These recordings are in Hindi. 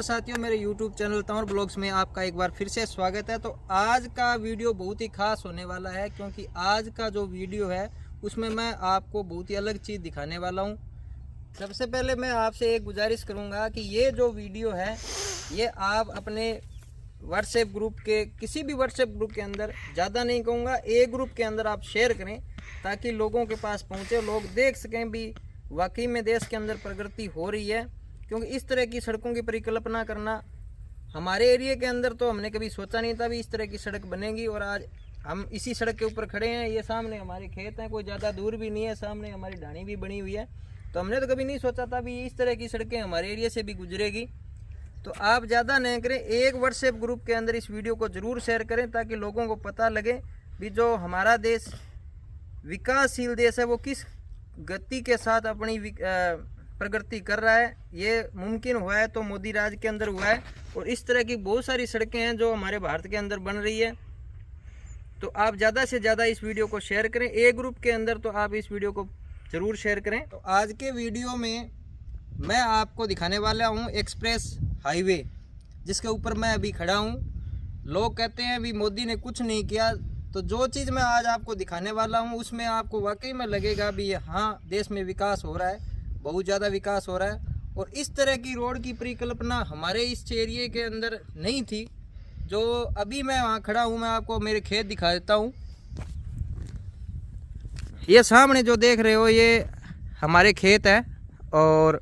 नमस्कार साथियों, मेरे YouTube चैनल तंवर ब्लॉग्स में आपका एक बार फिर से स्वागत है। तो आज का वीडियो बहुत ही खास होने वाला है, क्योंकि आज का जो वीडियो है उसमें मैं आपको बहुत ही अलग चीज़ दिखाने वाला हूं। सबसे पहले मैं आपसे एक गुजारिश करूंगा कि ये जो वीडियो है ये आप अपने व्हाट्सएप ग्रुप के किसी भी व्हाट्सएप ग्रुप के अंदर, ज़्यादा नहीं कहूँगा, एक ग्रुप के अंदर आप शेयर करें ताकि लोगों के पास पहुँचे, लोग देख सकें भी वाकई में देश के अंदर प्रगति हो रही है। क्योंकि इस तरह की सड़कों की परिकल्पना करना हमारे एरिया के अंदर तो हमने कभी सोचा नहीं था भी इस तरह की सड़क बनेगी। और आज हम इसी सड़क के ऊपर खड़े हैं। ये सामने हमारे खेत हैं, कोई ज़्यादा दूर भी नहीं है, सामने हमारी ढाणी भी बनी हुई है। तो हमने तो कभी नहीं सोचा था भी इस तरह की सड़कें हमारे एरिया से भी गुजरेगी। तो आप ज़्यादा नहीं करें, एक व्हाट्सएप ग्रुप के अंदर इस वीडियो को ज़रूर शेयर करें ताकि लोगों को पता लगे भी जो हमारा देश विकासशील देश है वो किस गति के साथ अपनी प्रगति कर रहा है। ये मुमकिन हुआ है तो मोदी राज के अंदर हुआ है। और इस तरह की बहुत सारी सड़कें हैं जो हमारे भारत के अंदर बन रही है। तो आप ज़्यादा से ज़्यादा इस वीडियो को शेयर करें एक ग्रुप के अंदर, तो आप इस वीडियो को ज़रूर शेयर करें। तो आज के वीडियो में मैं आपको दिखाने वाला हूँ एक्सप्रेस हाईवे, जिसके ऊपर मैं अभी खड़ा हूँ। लोग कहते हैं भी मोदी ने कुछ नहीं किया, तो जो चीज़ मैं आज आपको दिखाने वाला हूँ उसमें आपको वाकई में लगेगा भी हाँ, देश में विकास हो रहा है, बहुत ज़्यादा विकास हो रहा है। और इस तरह की रोड की परिकल्पना हमारे इस एरिए के अंदर नहीं थी। जो अभी मैं वहाँ खड़ा हूँ, मैं आपको मेरे खेत दिखा देता हूँ। ये सामने जो देख रहे हो ये हमारे खेत है, और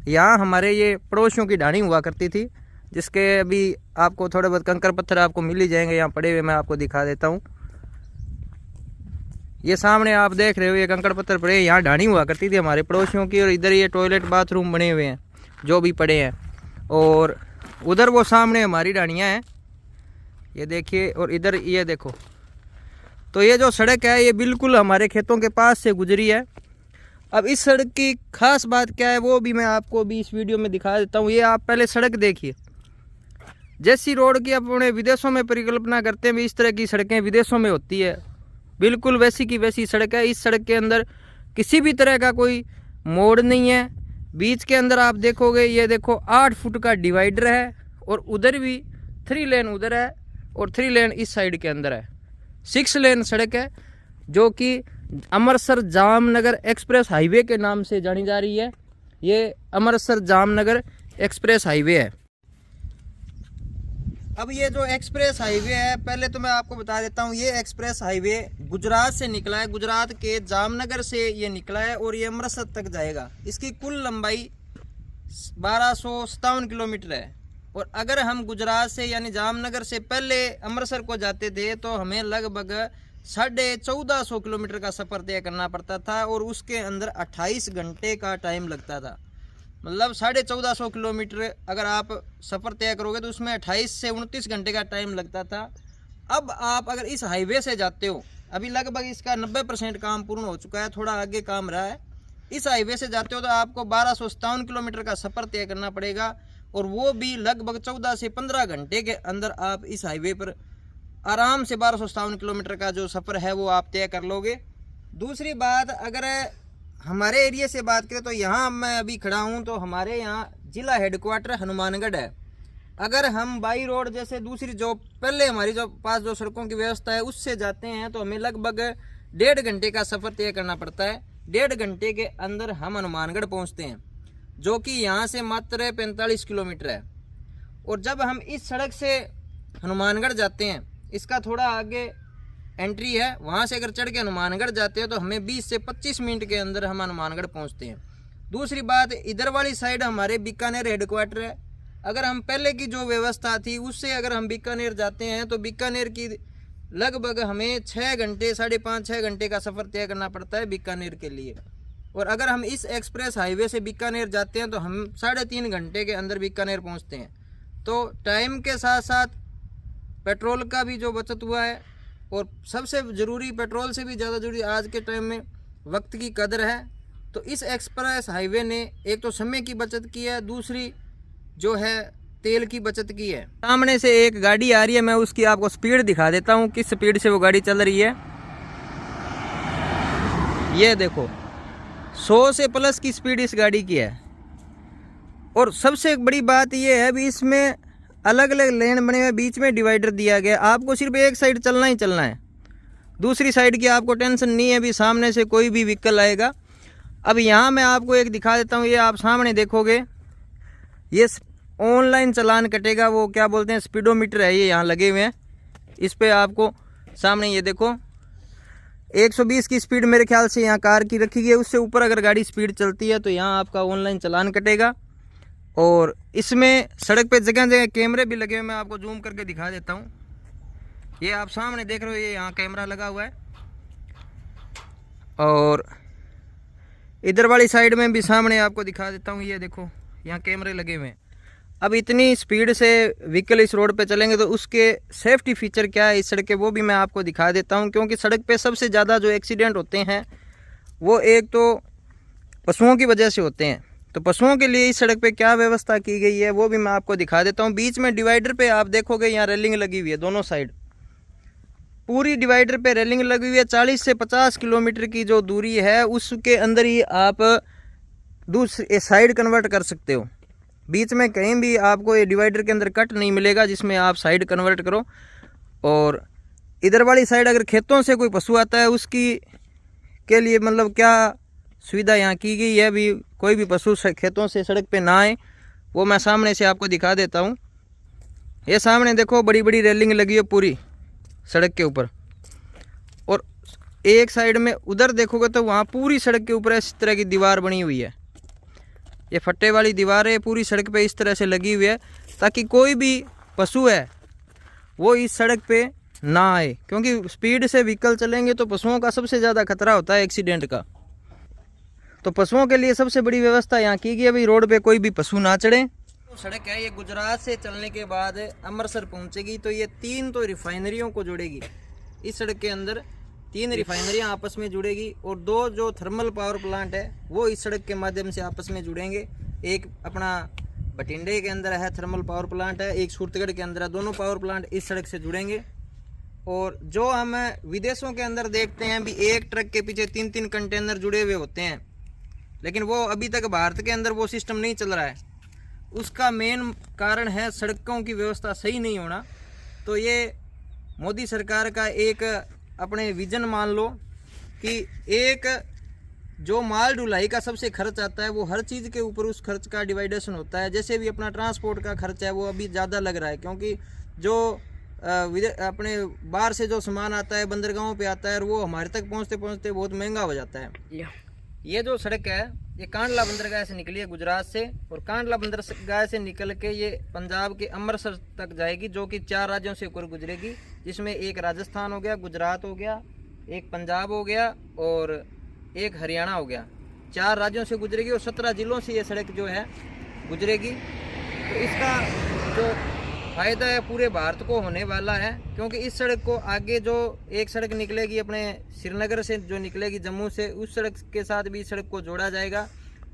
यहाँ हमारे ये पड़ोसियों की ढाणी हुआ करती थी, जिसके अभी आपको थोड़े बहुत कंकर पत्थर आपको मिल ही जाएंगे यहाँ पड़े हुए। मैं आपको दिखा देता हूँ। ये सामने आप देख रहे हो ये कंकड़ पत्थर पड़े, यहाँ ढाणी हुआ करती थी हमारे पड़ोसियों की। और इधर ये टॉयलेट बाथरूम बने हुए हैं जो भी पड़े हैं, और उधर वो सामने हमारी ढाणियाँ हैं, ये देखिए। और इधर ये देखो, तो ये जो सड़क है ये बिल्कुल हमारे खेतों के पास से गुजरी है। अब इस सड़क की खास बात क्या है वो भी मैं आपको भी इस वीडियो में दिखा देता हूँ। ये आप पहले सड़क देखिए, जैसी रोड की अपने विदेशों में परिकल्पना करते हैं, इस तरह की सड़कें विदेशों में होती है, बिल्कुल वैसी की वैसी सड़क है। इस सड़क के अंदर किसी भी तरह का कोई मोड़ नहीं है। बीच के अंदर आप देखोगे, ये देखो 8 फुट का डिवाइडर है, और उधर भी 3 लेन उधर है और 3 लेन इस साइड के अंदर है। 6 लेन सड़क है जो कि अमृतसर जामनगर एक्सप्रेस हाईवे के नाम से जानी जा रही है। ये अमृतसर जामनगर एक्सप्रेस हाईवे है। अब ये जो एक्सप्रेस हाईवे है, पहले तो मैं आपको बता देता हूँ, ये एक्सप्रेस हाईवे गुजरात से निकला है, गुजरात के जामनगर से ये निकला है और ये अमृतसर तक जाएगा। इसकी कुल लंबाई 1257 किलोमीटर है। और अगर हम गुजरात से यानी जामनगर से पहले अमृतसर को जाते थे तो हमें लगभग 1450 किलोमीटर का सफ़र तय करना पड़ता था, और उसके अंदर 28 घंटे का टाइम लगता था। मतलब 1450 किलोमीटर अगर आप सफ़र तय करोगे तो उसमें 28 से 29 घंटे का टाइम लगता था। अब आप अगर इस हाईवे से जाते हो, अभी लगभग इसका 90% काम पूर्ण हो चुका है, थोड़ा आगे काम रहा है। इस हाईवे से जाते हो तो आपको 1257 किलोमीटर का सफ़र तय करना पड़ेगा, और वो भी लगभग 14 से 15 घंटे के अंदर आप इस हाईवे पर आराम से 1257 किलोमीटर का जो सफ़र है वो आप तय कर लोगे। दूसरी बात, अगर हमारे एरिया से बात करें तो यहाँ मैं अभी खड़ा हूँ, तो हमारे यहाँ जिला हेडक्वार्टर हनुमानगढ़ है। अगर हम बाई रोड जैसे दूसरी जो पहले हमारी जो पास जो सड़कों की व्यवस्था है उससे जाते हैं तो हमें लगभग 1.5 घंटे का सफ़र तय करना पड़ता है। 1.5 घंटे के अंदर हम हनुमानगढ़ पहुँचते हैं, जो कि यहाँ से मात्र 45 किलोमीटर है। और जब हम इस सड़क से हनुमानगढ़ जाते हैं, इसका थोड़ा आगे एंट्री है, वहाँ से अगर चढ़ के हनुमानगढ़ जाते हैं तो हमें 20 से 25 मिनट के अंदर हम हनुमानगढ़ पहुँचते हैं। दूसरी बात, इधर वाली साइड हमारे बीकानेर हेडक्वार्टर है। अगर हम पहले की जो व्यवस्था थी उससे अगर हम बीकानेर जाते हैं तो बीकानेर की लगभग हमें 6 घंटे 5.5-6 घंटे का सफ़र तय करना पड़ता है बीकानेर के लिए। और अगर हम इस एक्सप्रेस हाईवे से बीकानेर जाते हैं तो हम 3.5 घंटे के अंदर बीकानेर पहुँचते हैं। तो टाइम के साथ साथ पेट्रोल का भी जो बचत हुआ है, और सबसे ज़रूरी, पेट्रोल से भी ज़्यादा ज़रूरी आज के टाइम में वक्त की कदर है। तो इस एक्सप्रेस हाईवे ने एक तो समय की बचत की है, दूसरी जो है तेल की बचत की है। सामने से एक गाड़ी आ रही है, मैं उसकी आपको स्पीड दिखा देता हूँ किस स्पीड से वो गाड़ी चल रही है। ये देखो 100 से प्लस की स्पीड इस गाड़ी की है। और सबसे बड़ी बात ये है भी इसमें अलग अलग लेन बने हुए, बीच में डिवाइडर दिया गया। आपको सिर्फ एक साइड चलना ही चलना है, दूसरी साइड की आपको टेंशन नहीं है भी सामने से कोई भी व्हीकल आएगा। अब यहाँ मैं आपको एक दिखा देता हूँ, ये आप सामने देखोगे ये ऑनलाइन चालान कटेगा, वो क्या बोलते हैं स्पीडोमीटर है ये यहाँ लगे हुए हैं। इस पर आपको सामने ये देखो 120 की स्पीड मेरे ख्याल से यहाँ कार की रखी गई है, उससे ऊपर अगर गाड़ी स्पीड चलती है तो यहाँ आपका ऑनलाइन चालान कटेगा। और इसमें सड़क पे जगह जगह कैमरे भी लगे हुए, मैं आपको जूम करके दिखा देता हूँ। ये आप सामने देख रहे हो, ये यहाँ कैमरा लगा हुआ है। और इधर वाली साइड में भी सामने आपको दिखा देता हूँ, ये देखो यहाँ कैमरे लगे हुए हैं। अब इतनी स्पीड से व्हीकल इस रोड पे चलेंगे तो उसके सेफ्टी फीचर क्या है इस सड़क के, वो भी मैं आपको दिखा देता हूँ। क्योंकि सड़क पे सबसे ज़्यादा जो एक्सीडेंट होते हैं वो एक तो पशुओं की वजह से होते हैं, तो पशुओं के लिए इस सड़क पे क्या व्यवस्था की गई है वो भी मैं आपको दिखा देता हूँ। बीच में डिवाइडर पे आप देखोगे यहाँ रेलिंग लगी हुई है, दोनों साइड पूरी डिवाइडर पे रेलिंग लगी हुई है। 40 से 50 किलोमीटर की जो दूरी है उसके अंदर ही आप दूसरी साइड कन्वर्ट कर सकते हो। बीच में कहीं भी आपको ये डिवाइडर के अंदर कट नहीं मिलेगा जिसमें आप साइड कन्वर्ट करो। और इधर वाली साइड अगर खेतों से कोई पशु आता है उसकी के लिए मतलब क्या सुविधा यहाँ की गई है भी, कोई भी पशु खेतों से सड़क पे ना आए, वो मैं सामने से आपको दिखा देता हूँ। ये सामने देखो बड़ी बड़ी रेलिंग लगी है पूरी सड़क के ऊपर। और एक साइड में उधर देखोगे तो वहाँ पूरी सड़क के ऊपर इस तरह की दीवार बनी हुई है, ये फट्टे वाली दीवार है पूरी सड़क पे इस तरह से लगी हुई है ताकि कोई भी पशु है वो इस सड़क पे ना आए। क्योंकि स्पीड से व्हीकल चलेंगे तो पशुओं का सबसे ज़्यादा खतरा होता है एक्सीडेंट का। तो पशुओं के लिए सबसे बड़ी व्यवस्था यहाँ की गई है भाई, रोड पे कोई भी पशु ना चढ़े। सड़क है ये गुजरात से चलने के बाद अमृतसर पहुँचेगी, तो ये 3 तो रिफाइनरियों को जोड़ेगी। इस सड़क के अंदर 3 रिफाइनरियाँ आपस में जुड़ेगी और 2 जो थर्मल पावर प्लांट है वो इस सड़क के माध्यम से आपस में जुड़ेंगे। एक अपना बठिंडे के अंदर है थर्मल पावर प्लांट है, एक सूरतगढ़ के अंदर है, दोनों पावर प्लांट इस सड़क से जुड़ेंगे। और जो हम विदेशों के अंदर देखते हैं भी एक ट्रक के पीछे 3-3 कंटेनर जुड़े हुए होते हैं, लेकिन वो अभी तक भारत के अंदर वो सिस्टम नहीं चल रहा है। उसका मेन कारण है सड़कों की व्यवस्था सही नहीं होना। तो ये मोदी सरकार का एक अपने विजन मान लो कि एक जो माल ढुलाई का सबसे खर्च आता है वो हर चीज़ के ऊपर उस खर्च का डिवाइडेशन होता है। जैसे भी अपना ट्रांसपोर्ट का खर्च है वो अभी ज़्यादा लग रहा है, क्योंकि जो अपने बाहर से जो सामान आता है बंदरगाहों पे आता है और वो हमारे तक पहुंचते पहुंचते बहुत महंगा हो जाता है। ये जो सड़क है ये कांडला बंदरगाह से निकली है गुजरात से, और कांडला बंदरगाह से निकल के ये पंजाब के अमृतसर तक जाएगी, जो कि 4 राज्यों से होकर गुजरेगी, जिसमें एक राजस्थान हो गया, गुजरात हो गया, एक पंजाब हो गया और एक हरियाणा हो गया। 4 राज्यों से गुजरेगी और 17 जिलों से ये सड़क जो है गुजरेगी। तो इसका जो फ़ायदा है पूरे भारत को होने वाला है, क्योंकि इस सड़क को आगे जो एक सड़क निकलेगी अपने श्रीनगर से जो निकलेगी जम्मू से, उस सड़क के साथ भी इस सड़क को जोड़ा जाएगा।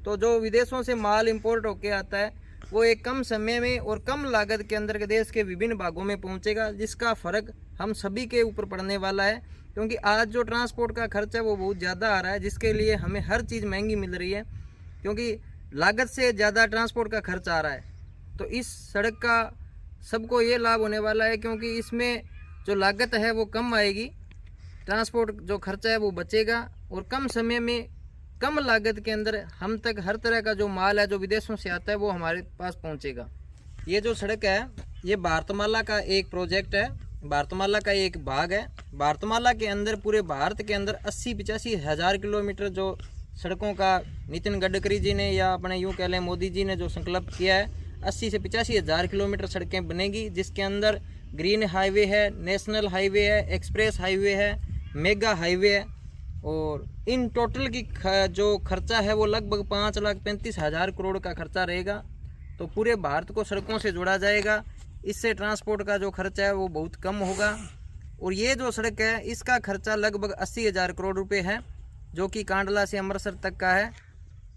तो जो विदेशों से माल इंपोर्ट होके आता है वो एक कम समय में और कम लागत के अंदर के देश के विभिन्न भागों में पहुंचेगा, जिसका फ़र्क हम सभी के ऊपर पड़ने वाला है। क्योंकि आज जो ट्रांसपोर्ट का खर्च है वो बहुत ज़्यादा आ रहा है, जिसके लिए हमें हर चीज़ महंगी मिल रही है, क्योंकि लागत से ज़्यादा ट्रांसपोर्ट का खर्च आ रहा है। तो इस सड़क का सबको ये लाभ होने वाला है, क्योंकि इसमें जो लागत है वो कम आएगी, ट्रांसपोर्ट जो खर्चा है वो बचेगा और कम समय में कम लागत के अंदर हम तक हर तरह का जो माल है जो विदेशों से आता है वो हमारे पास पहुंचेगा। ये जो सड़क है ये भारतमाला का एक प्रोजेक्ट है, भारतमाला का एक भाग है। भारतमाला के अंदर पूरे भारत के अंदर 80-85 हज़ार किलोमीटर जो सड़कों का नितिन गडकरी जी ने या अपने यूँ कह लें मोदी जी ने जो संकल्प किया है, 80 से 85 हज़ार किलोमीटर सड़कें बनेगी, जिसके अंदर ग्रीन हाईवे है, नेशनल हाईवे है, एक्सप्रेस हाईवे है, मेगा हाईवे है। और इन टोटल की जो खर्चा है वो लगभग 5,35,000 करोड़ का खर्चा रहेगा। तो पूरे भारत को सड़कों से जोड़ा जाएगा, इससे ट्रांसपोर्ट का जो खर्चा है वो बहुत कम होगा। और ये जो सड़क है इसका खर्चा लगभग 80,000 करोड़ रुपए है, जो कि कांडला से अमृतसर तक का है।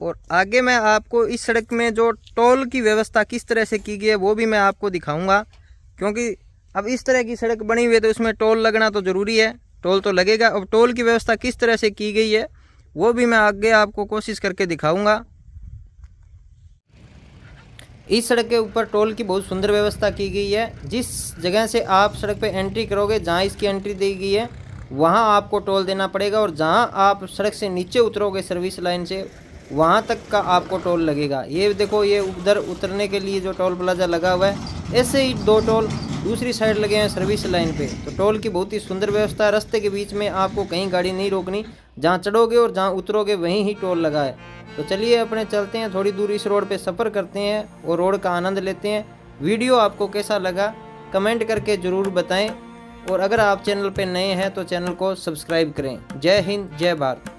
और आगे मैं आपको इस सड़क में जो टोल की व्यवस्था किस तरह से की गई है वो भी मैं आपको दिखाऊंगा, क्योंकि अब इस तरह की सड़क बनी हुई है तो इसमें टोल लगना तो ज़रूरी है, टोल तो लगेगा। अब टोल की व्यवस्था किस तरह से की गई है वो भी मैं आगे आपको कोशिश करके दिखाऊंगा। इस सड़क के ऊपर टोल की बहुत सुंदर व्यवस्था की गई है। जिस जगह से आप सड़क पे एंट्री करोगे, जहाँ इसकी एंट्री दी गई है वहाँ आपको टोल देना पड़ेगा, और जहाँ आप सड़क से नीचे उतरोगे सर्विस लाइन से, वहाँ तक का आपको टोल लगेगा। ये देखो, ये उधर उतरने के लिए जो टोल प्लाजा लगा हुआ है, ऐसे ही 2 टोल दूसरी साइड लगे हैं सर्विस लाइन पे। तो टोल की बहुत ही सुंदर व्यवस्था है। रास्ते के बीच में आपको कहीं गाड़ी नहीं रोकनी, जहाँ चढ़ोगे और जहाँ उतरोगे वहीं ही टोल लगा है। तो चलिए अपने चलते हैं, थोड़ी दूर इस रोड पे सफ़र करते हैं और रोड का आनंद लेते हैं। वीडियो आपको कैसा लगा कमेंट करके ज़रूर बताएं, और अगर आप चैनल पे नए हैं तो चैनल को सब्सक्राइब करें। जय हिंद, जय भारत।